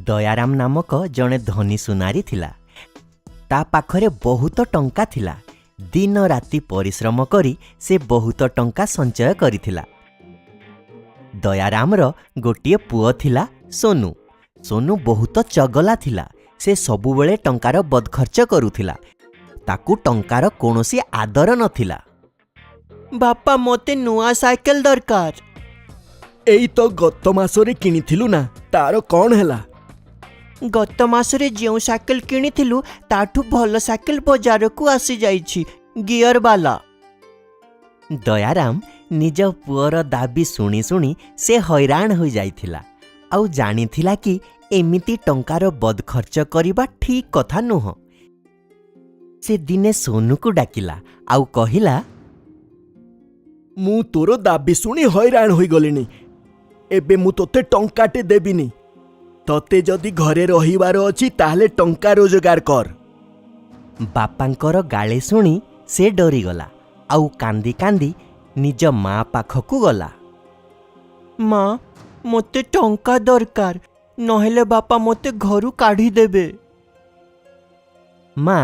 ଦୟାରାମ ନାମକ ଜଣେ ଧନୀ ସୁନାରୀ ଥିଲା। ତା ପାଖରେ ବହୁତ ଟଙ୍କା ଥିଲା। ଦିନ ରାତି ପରିଶ୍ରମ କରି ସେ ବହୁତ ଟଙ୍କା ସଞ୍ଚୟ କରିଥିଲା। ଦୟାରାମର ଗୋଟିଏ ପୁଅ ଥିଲା ସୋନୁ। ସୋନୁ ବହୁତ ଚଗଲା ଥିଲା। ସେ ସବୁବେଳେ ଟଙ୍କାର ବଦଖର୍ଚ୍ଚ କରୁଥିଲା। ତାକୁ ଟଙ୍କାର କୌଣସି ଆଦର ନଥିଲା। ବାପା, ମୋତେ ନୂଆ ସାଇକେଲ ଦରକାର। ଏଇ ତ ଗତ ମାସରେ କିଣିଥିଲୁ ନା, ତାର କ'ଣ ହେଲା? ଗତ ମାସରେ ଯେଉଁ ସାଇକେଲ କିଣିଥିଲୁ ତାଠୁ ଭଲ ସାଇକେଲ ବଜାରକୁ ଆସିଯାଇଛି, ଗିୟର ବାଲା। ଦୟାରାମ ନିଜ ପୁଅର ଦାବି ଶୁଣି ଶୁଣି ସେ ହଇରାଣ ହୋଇଯାଇଥିଲା। ଆଉ ଜାଣିଥିଲା କି ଏମିତି ଟଙ୍କାର ବଦଖର୍ଚ୍ଚ କରିବା ଠିକ୍ କଥା ନୁହଁ। ସେ ଦିନେ ସୋନୁକୁ ଡାକିଲା ଆଉ କହିଲା, ମୁଁ ତୋର ଦାବି ଶୁଣି ହଇରାଣ ହୋଇଗଲିଣି। ଏବେ ମୁଁ ତୋତେ ଟଙ୍କାଟେ ଦେବିନି। ତତେ ଯଦି ଘରେ ରହିବାର ଅଛି ତାହେଲେ ଟଙ୍କା ରୋଜଗାର କର। ବାପାଙ୍କର ଗାଳି ଶୁଣି ସେ ଡରିଗଲା ଆଉ କାନ୍ଦି କାନ୍ଦି ନିଜ ମା ପାଖକୁ ଗଲା। ମା, ମୋତେ ଟଙ୍କା ଦରକାର, ନହେଲେ ବାପା ମୋତେ ଘରୁ କାଢ଼ିଦେବେ। ମା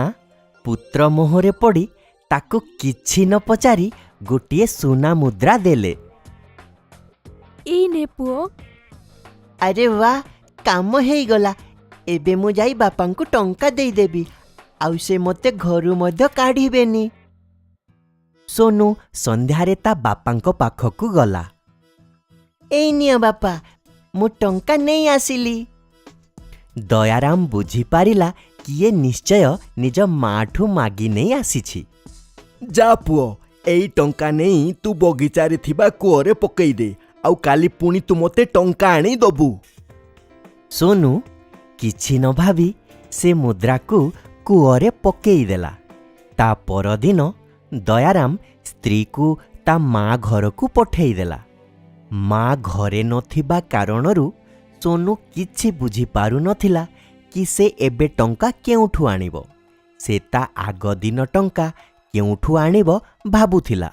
ପୁତ୍ର ମୁହଁରେ ପଡ଼ି ତାକୁ କିଛି ନ ପଚାରି ଗୋଟିଏ ସୁନା ମୁଦ୍ରା ଦେଲେ। ଏଇ ନେ ପୁଅ। ଆରେ ୱାଃ, କାମ ହେଇଗଲା। ଏବେ ମୁଁ ଯାଇ ବାପାଙ୍କୁ ଟଙ୍କା ଦେଇଦେବି, ଆଉ ସେ ମୋତେ ଘରୁ ମଧ୍ୟ କାଢ଼ିବେନି। ସୋନୁ ସନ୍ଧ୍ୟାରେ ତା ବାପାଙ୍କ ପାଖକୁ ଗଲା। ଏଇ ନିଅ ବାପା, ମୁଁ ଟଙ୍କା ନେଇ ଆସିଲି। ଦୟାରାମ ବୁଝିପାରିଲା କିଏ ନିଶ୍ଚୟ ନିଜ ମାଠୁ ମାଗି ନେଇ ଆସିଛି। ଯା ପୁଅ, ଏଇ ଟଙ୍କା ନେଇ ତୁ ବଗିଚାରେ ଥିବା କୂଅରେ ପକେଇ ଦେ, ଆଉ କାଲି ପୁଣି ତୁ ମୋତେ ଟଙ୍କା ଆଣି ଦବୁ। ସୋନୁ କିଛି ନ ଭାବି ସେ ମୁଦ୍ରାକୁ କୂଅରେ ପକେଇଦେଲା। ତା ପରଦିନ ଦୟାରାମ ସ୍ତ୍ରୀକୁ ତା ମା ଘରକୁ ପଠେଇଦେଲା। ମା ଘରେ ନଥିବା କାରଣରୁ ସୋନୁ କିଛି ବୁଝିପାରୁନଥିଲା କି ସେ ଏବେ ଟଙ୍କା କେଉଁଠୁ ଆଣିବ। ସେ ତା ଆଗ ଦିନ ଟଙ୍କା କେଉଁଠୁ ଆଣିବ ଭାବୁଥିଲା।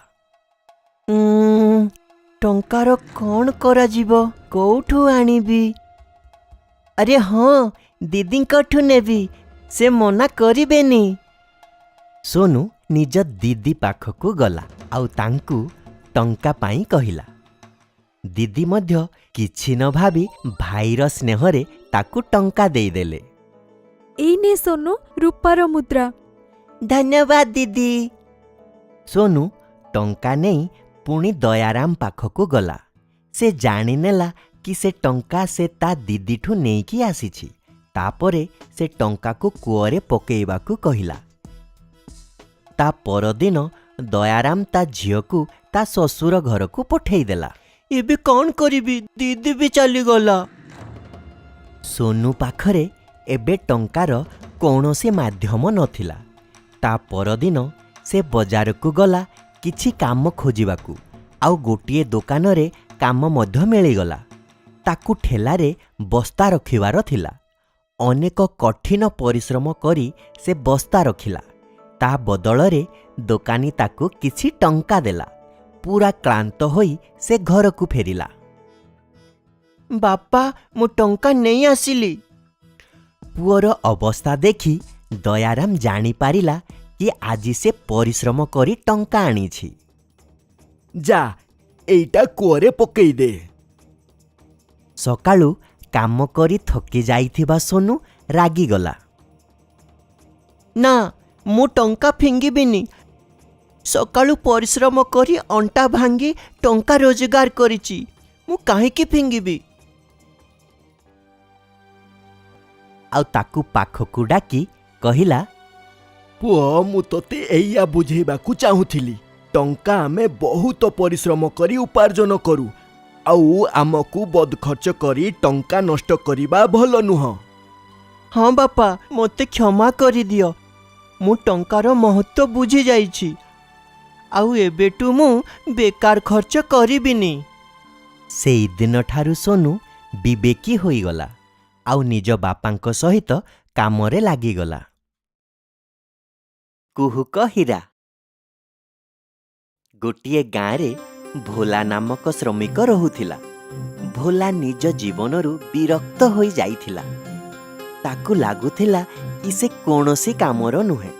ଟଙ୍କାର କ'ଣ କରାଯିବ, କୋଉଠୁ ଆଣିବି? ଆରେ ହଁ, ଦିଦିଙ୍କଠୁ ନେବି, ସେ ମନା କରିବେନି। ସୋନୁ ନିଜ ଦିଦି ପାଖକୁ ଗଲା ଆଉ ତାଙ୍କୁ ଟଙ୍କା ପାଇଁ କହିଲା। ଦିଦି ମଧ୍ୟ କିଛି ନ ଭାବି ଭାଇର ସ୍ନେହରେ ତାକୁ ଟଙ୍କା ଦେଇଦେଲେ। ଏଇ ନେ ସୋନୁ, ରୂପାର ମୁଦ୍ରା। ଧନ୍ୟବାଦ ଦିଦି। ସୋନୁ ଟଙ୍କା ନେଇ ପୁଣି ଦୟାରାମ ପାଖକୁ ଗଲା। ସେ ଜାଣିନେଲା କି ସେ ଟଙ୍କା ସେ ତା ଦିଦିଠୁ ନେଇକି ଆସିଛି। ତାପରେ ସେ ଟଙ୍କାକୁ କୂଅରେ ପକେଇବାକୁ କହିଲା। ତା ପରଦିନ ଦୟାରାମ ତା ଝିଅକୁ ତା ଶ୍ୱଶୁର ଘରକୁ ପଠେଇଦେଲା। ଏବେ କ'ଣ କରିବି, ଦିଦି ବି ଚାଲିଗଲା। ସୋନୁ ପାଖରେ ଏବେ ଟଙ୍କାର କୌଣସି ମାଧ୍ୟମ ନଥିଲା। ତା ପରଦିନ ସେ ବଜାରକୁ ଗଲା କିଛି କାମ ଖୋଜିବାକୁ, ଆଉ ଗୋଟିଏ ଦୋକାନରେ କାମ ମଧ୍ୟ ମିଳିଗଲା। ତାକୁ ଠେଲାରେ ବସ୍ତା ରଖିବାର ଥିଲା। ଅନେକ କଠିନ ପରିଶ୍ରମ କରି ସେ ବସ୍ତା ରଖିଲା। ତା ବଦଳରେ ଦୋକାନୀ ତାକୁ କିଛି ଟଙ୍କା ଦେଲା। ପୁରା କ୍ଳାନ୍ତ ହୋଇ ସେ ଘରକୁ ଫେରିଲା। ବାପା, ମୁଁ ଟଙ୍କା ନେଇ ଆସିଲି। ପୁଅର ଅବସ୍ଥା ଦେଖି ଦୟାରାମ ଜାଣିପାରିଲା କି ଆଜି ସେ ପରିଶ୍ରମ କରି ଟଙ୍କା ଆଣିଛି। ଯା, ଏଇଟା କୂଅରେ ପକେଇ ଦେ। ସକାଳୁ କାମ କରି ଥକି ଯାଇଥିବା ସୋନୁ ରାଗିଗଲା। ନା, ମୁଁ ଟଙ୍କା ଫିଙ୍ଗିବିନି। ସକାଳୁ ପରିଶ୍ରମ କରି ଅଣ୍ଟା ଭାଙ୍ଗି ଟଙ୍କା ରୋଜଗାର କରିଛି, ମୁଁ କାହିଁକି ଫିଙ୍ଗିବି? ଆଉ ତାକୁ ପାଖକୁ ଡାକି କହିଲା, ପୁଅ, ମୁଁ ତୋତେ ଏଇଆ ବୁଝେଇବାକୁ ଚାହୁଁଥିଲି। ଟଙ୍କା ଆମେ ବହୁତ ପରିଶ୍ରମ କରି ଉପାର୍ଜନ କରୁ, ଆଉ ଆମକୁ ବଦଖର୍ଚ୍ଚ କରି ଟଙ୍କା ନଷ୍ଟ କରିବା ଭଲ ନୁହଁ। ହଁ ବାପା, ମୋତେ କ୍ଷମା କରିଦିଅ। ମୁଁ ଟଙ୍କାର ମହତ୍ତ୍ୱ ବୁଝି ଯାଇଛି, ଆଉ ଏବେଠୁ ମୁଁ ବେକାର ଖର୍ଚ୍ଚ କରିବିନି। ସେଇଦିନଠାରୁ ସୋନୁ ବିବେକୀ ହୋଇଗଲା ଆଉ ନିଜ ବାପାଙ୍କ ସହିତ କାମରେ ଲାଗିଗଲା। କୁହୁକ ହୀରା। ଗୋଟିଏ ଗାଁରେ ଭୋଲା ନାମକ ଶ୍ରମିକ ରହୁଥିଲା। ଭୋଲା ନିଜ ଜୀବନରୁ ବିରକ୍ତ ହୋଇ ଯାଇଥିଲା। ତାକୁ ଲାଗୁଥିଲା କି ସେ କୌଣସି କାମର ନୁହେଁ।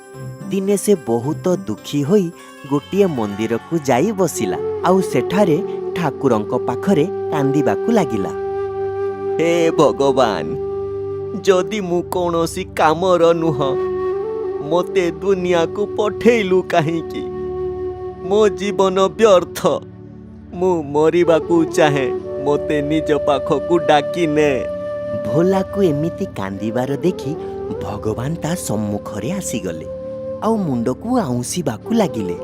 ଦିନେ ସେ ବହୁତ ଦୁଃଖୀ ହୋଇ ଗୋଟିଏ ମନ୍ଦିରକୁ ଯାଇ ବସିଲା ଆଉ ସେଠାରେ ଠାକୁରଙ୍କ ପାଖରେ କାନ୍ଦିବାକୁ ଲାଗିଲା। ହେ ଭଗବାନ, ଯଦି ମୁଁ କୌଣସି କାମର ନୁହଁ, ମୋତେ ଦୁନିଆକୁ ପଠେଇଲୁ କାହିଁକି? ମୋ ଜୀବନ ବ୍ୟର୍ଥ। ମୁଁ ମରିବାକୁ ଚାହେଁ। ମୋତେ ନିଜ ପାଖକୁ ଡାକି ନେ। ଭୋଲାକୁ ଏମିତି କାନ୍ଦିବାର ଦେଖି ଭଗବାନ ତା ସମ୍ମୁଖରେ ଆସିଗଲେ ଆଉ ମୁଣ୍ଡକୁ ଆଉଁସିବାକୁ ଲାଗିଲେ।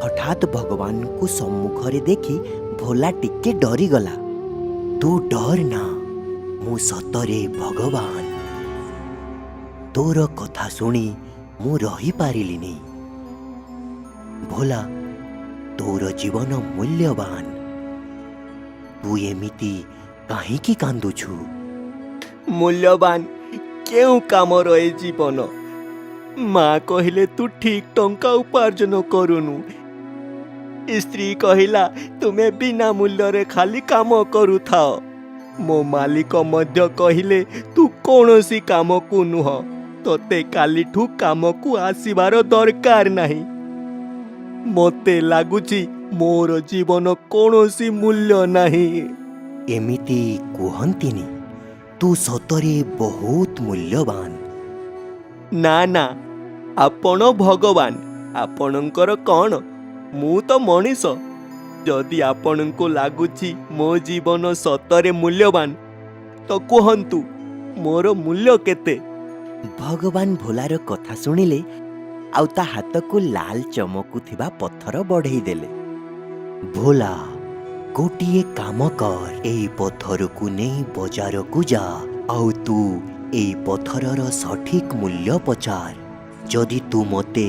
ହଠାତ୍ ଭଗବାନଙ୍କୁ ସମ୍ମୁଖରେ ଦେଖି ଭୋଲା ଟିକେ ଡରିଗଲା। ତୁ ଡର ନା, ମୁଁ ସତରେ ଭଗବାନ। ତୋର କଥା ଶୁଣି ମୁଁ ରହିପାରିଲିନି। ଭୋଲା, ତୋର ଜୀବନ ମୂଲ୍ୟବାନ। ତୁ ଏମିତି କାହିଁକି କାନ୍ଦୁଛୁ? ମୂଲ୍ୟବାନ କେଉଁ କାମର ଏ ଜୀବନ? ମା କହିଲେ ତୁ ଠିକ୍ ଟଙ୍କା ଉପାର୍ଜନ କରୁନୁ। ସ୍ତ୍ରୀ କହିଲା ତୁମେ ବିନା ମୂଲ୍ୟରେ ଖାଲି କାମ କରୁଥାଅ। ମୋ ମାଲିକ ମଧ୍ୟ କହିଲେ ତୁ କୌଣସି କାମକୁ ନୁହଁ। ତୋତେ କାଲିଠୁ କାମକୁ ଆସିବାର ଦରକାର ନାହିଁ। ମୋତେ ଲାଗୁଛି ମୋର ଜୀବନ କୌଣସି ମୂଲ୍ୟ ନାହିଁ। ଏମିତି କୁହନ୍ତିନି। ତୁ ସତରେ ବହୁତ ମୂଲ୍ୟବାନ। ନା ନା, ଆପଣ ଭଗବାନ। ଆପଣଙ୍କର କ'ଣ? ମୁଁ ତ ମଣିଷ। ଯଦି ଆପଣଙ୍କୁ ଲାଗୁଛି ମୋ ଜୀବନ ସତରେ ମୂଲ୍ୟବାନ, ତ କୁହନ୍ତୁ ମୋର ମୂଲ୍ୟ କେତେ? ଭଗବାନ ଭୋଲାର କଥା ଶୁଣିଲେ ଆଉ ତା ହାତକୁ ଲାଲ ଚମକୁଥିବା ପଥର ବଢ଼େଇ ଦେଲେ। ଭୋଲା, ଗୋଟିଏ କାମ କର। ଏଇ ପଥରକୁ ନେଇ ବଜାରକୁ ଯା ଆଉ ତୁ ଏଇ ପଥରର ସଠିକ୍ ମୂଲ୍ୟ ପଚାର। ଯଦି ତୁ ମୋତେ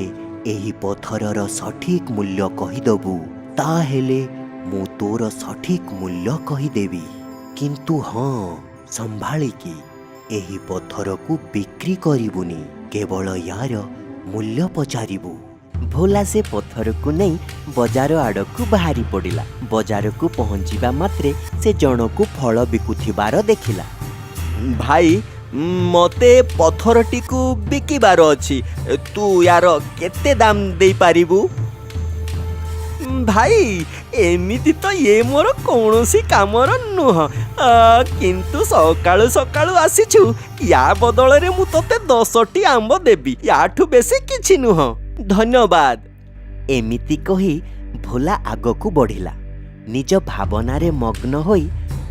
ଏହି ପଥରର ସଠିକ୍ ମୂଲ୍ୟ କହିଦେବୁ, ତାହେଲେ ମୁଁ ତୋର ସଠିକ୍ ମୂଲ୍ୟ କହିଦେବି। କିନ୍ତୁ ହଁ, ସମ୍ଭାଳିକି ଏହି ପଥରକୁ ବିକ୍ରି କରିବୁନି। କେବଳ ୟାର ମୂଲ୍ୟ ପଚାରିବୁ। ଭୋଲା ସେ ପଥରକୁ ନେଇ ବଜାର ଆଡ଼କୁ ବାହାରି ପଡ଼ିଲା। ବଜାରକୁ ପହଞ୍ଚିବା ମାତ୍ରେ ସେ ଜଣକୁ ଫଳ ବିକୁଥିବାର ଦେଖିଲା। ଭାଇ, ମୋତେ ପଥରଟିକୁ ବିକିବାର ଅଛି। ତୁ ୟାର କେତେ ଦାମ ଦେଇପାରିବୁ? ଭାଇ, ଏମିତି ତ ଇଏ ମୋର କୌଣସି କାମର ନୁହଁ। କିନ୍ତୁ ସକାଳୁ ସକାଳୁ ଆସିଛୁ, ୟା ବଦଳରେ ମୁଁ ତୋତେ 10ଟି ଆମ୍ବ ଦେବି। ୟାଠୁ ବେଶୀ କିଛି ନୁହଁ। ଧନ୍ୟବାଦ। ଏମିତି କହି ଭୋଲା ଆଗକୁ ବଢ଼ିଲା। ନିଜ ଭାବନାରେ ମଗ୍ନ ହୋଇ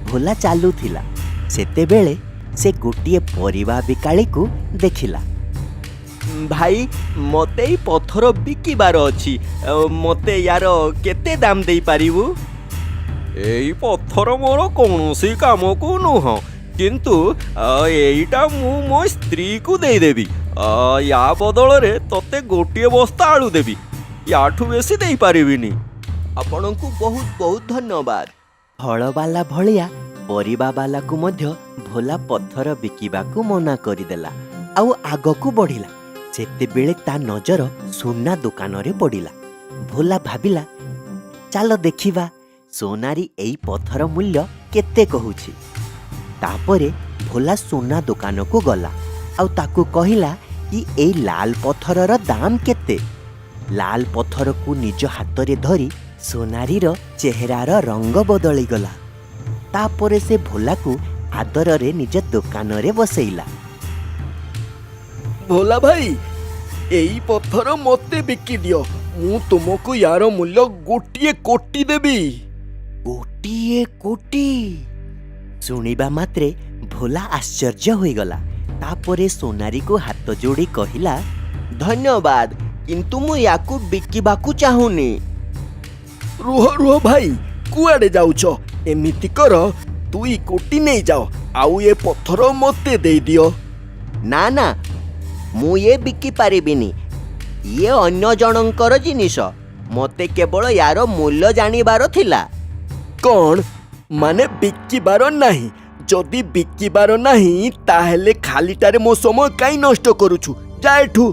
ଭୋଲା ଚାଲୁଥିଲା। ସେତେବେଳେ ସେ ଗୋଟିଏ ପରିବା ବିକାଳିକୁ ଦେଖିଲା। ଭାଇ, ମୋତେ ଏଇ ପଥର ବିକିବାର ଅଛି। ମୋତେ ୟାର କେତେ ଦାମ ଦେଇପାରିବୁ? ଏଇ ପଥର ମୋର କୌଣସି କାମକୁ ନୁହଁ, କିନ୍ତୁ ଏଇଟା ମୁଁ ମୋ ସ୍ତ୍ରୀକୁ ଦେଇଦେବି। ୟା ବଦଳରେ ତୋତେ ଗୋଟିଏ ବସ୍ତା ଆଳୁ ଦେବି। ୟାଠୁ ବେଶୀ ଦେଇପାରିବିନି। ଆପଣଙ୍କୁ ବହୁତ ବହୁତ ଧନ୍ୟବାଦ। ଫଳବାଲା ଭଳିଆ ପରିବାବାଲାକୁ ମଧ୍ୟ ଭୋଲା ପଥର ବିକିବାକୁ ମନା କରିଦେଲା ଆଉ ଆଗକୁ ବଢ଼ିଲା। ସେତେବେଳେ ତା ନଜର ସୁନା ଦୋକାନରେ ପଡ଼ିଲା। ଭୋଲା ଭାବିଲା, ଚାଲ ଦେଖିବା সোনারি এই ପଥର ମୂଲ୍ୟ କେତେ କହୁଛି। ତାପରେ ଭୋଲା ସୁନା ଦୋକାନକୁ ଗଲା ଆଉ ତାକୁ କହିଲା କି ଏଇ ଲାଲ ପଥରର ଦାମ କେତେ। ଲାଲ ପଥରକୁ ନିଜ ହାତରେ ଧରି সোନାରୀର ଚେହେରାର ରଙ୍ଗ ବଦଳିଗଲା। ତାପରେ ସେ ଭୋଲାକୁ ଆଦରରେ ନିଜ ଦୋକାନରେ ବସେଇଲା। ଭୋଲା ଭାଇ, ଏଇ ପଥର ମୋତେ ବିକି ଦିଅ। ମୁଁ ତୁମକୁ ୟାର ମୂଲ୍ୟ 1 କୋଟି ଦେବି। 1 କୋଟି? ଶୁଣିବା ମାତ୍ରେ ଭୋଲା ଆଶ୍ଚର୍ଯ୍ୟ ହୋଇଗଲା। ତାପରେ সোনাରୀକୁ ହାତ ଯୋଡ଼ି କହିଲା, ଧନ୍ୟବାଦ, କିନ୍ତୁ ମୁଁ ୟାକୁ ବିକିବାକୁ ଚାହୁଁନି। ରୁହ ରୁହ ଭାଇ, କୁଆଡ଼େ ଯାଉଛ? ଏମିତି କର, 2 କୋଟି ନେଇଯାଅ ଆଉ ଏ ପଥର ମୋତେ ଦେଇଦିଅ। ନା ନା, ମୁଁ ଏ ବିକି ପାରିବିନି। ଇଏ ଅନ୍ୟ ଜଣଙ୍କର ଜିନିଷ। ମୋତେ କେବଳ ୟାର ମୂଲ୍ୟ ଜାଣିବାର ଥିଲା। କ'ଣ ମାନେ ବିକିବାର ନାହିଁ? ଯଦି ବିକିବାର ନାହିଁ ତାହେଲେ ଖାଲିଟାରେ ମୋ ସମୟ କାଇଁ ନଷ୍ଟ କରୁଛୁ? ଯା ଏଠୁ।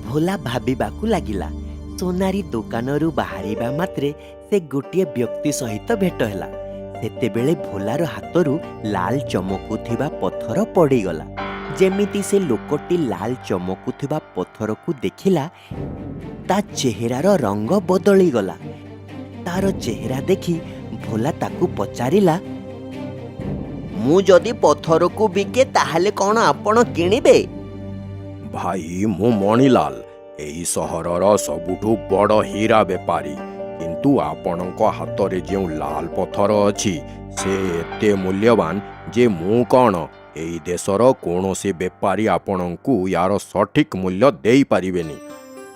ଭୋଲା ଭାବିବାକୁ ଲାଗିଲା। सोनारी दोकानरू बाहरिबा मात्रे से गोटिए व्यक्ति सहित भेट ହେଲା। ସେତେବେଳେ ଭୋଲାର ହାତରୁ ଲାଲ ଚମକୁଥିବା ପଥର ପଡ଼ିଗଲା। ଯେମିତି ସେ ଲୋକଟି ଲାଲ ଚମକୁଥିବା ପଥରକୁ ଦେଖିଲା, ତା ଚେହେରାର ରଙ୍ଗ ବଦଳିଗଲା। ତାର ଚେହେରା ଦେଖି ଭୋଲା ତାକୁ ପଚାରିଲା, ମୁଁ ଯଦି ପଥରକୁ ବିକେ ତାହେଲେ କ'ଣ ଆପଣ କିଣିବେ? ଭାଇ, ମୁଁ ମଣିଲାଲ, ଏହି ସହରର ସବୁଠୁ ବଡ଼ ହୀରା ବେପାରୀ। କିନ୍ତୁ ଆପଣଙ୍କ ହାତରେ ଯେଉଁ ଲାଲ ପଥର ଅଛି ସେ ଏତେ ମୂଲ୍ୟବାନ ଯେ ମୁଁ କ'ଣ ଏହି ଦେଶର କୌଣସି ବେପାରୀ ଆପଣଙ୍କୁ ୟାର ସଠିକ୍ ମୂଲ୍ୟ ଦେଇପାରିବେନି।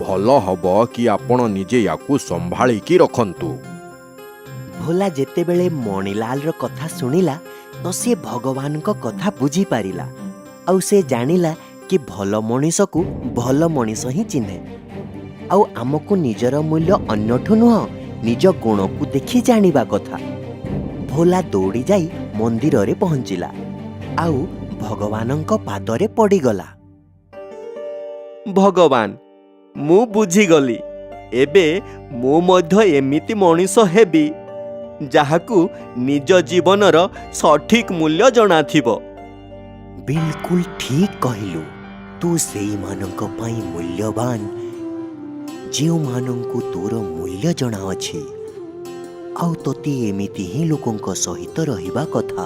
ଭଲ ହେବ କି ଆପଣ ନିଜେ ୟାକୁ ସମ୍ଭାଳିକି ରଖନ୍ତୁ। ଭୋଲା ଯେତେବେଳେ ମଣିଲାଲର କଥା ଶୁଣିଲା ତ ସେ ଭଗବାନଙ୍କ କଥା ବୁଝିପାରିଲା। ଆଉ ସେ ଜାଣିଲା କି ଭଲ ମଣିଷକୁ ଭଲ ମଣିଷ ହିଁ ଚିହ୍ନେ। ଆଉ ଆମକୁ ନିଜର ମୂଲ୍ୟ ଅନ୍ୟଠୁ ନୁହଁ, ନିଜ ଗୁଣକୁ ଦେଖି ଜାଣିବା କଥା। ଭୋଲା ଦୌଡ଼ି ଯାଇ ମନ୍ଦିରରେ ପହଞ୍ଚିଲା ଆଉ ଭଗବାନଙ୍କ ପାଦରେ ପଡ଼ିଗଲା। ଭଗବାନ, ମୁଁ ବୁଝିଗଲି। ଏବେ ମୁଁ ମଧ୍ୟ ଏମିତି ମଣିଷ ହେବି ଯାହାକୁ ନିଜ ଜୀବନର ସଠିକ୍ ମୂଲ୍ୟ ଜଣାଥିବ। ବିଲକୁଲ ଠିକ୍ କହିଲୁ। ତୁ ସେଇମାନଙ୍କ ପାଇଁ ମୂଲ୍ୟବାନ ଯେଉଁମାନଙ୍କୁ ତୋର ମୂଲ୍ୟ ଜଣାଅଛି। ଆଉ ତୋତେ ଏମିତି ହିଁ ଲୋକଙ୍କ ସହିତ ରହିବା କଥା।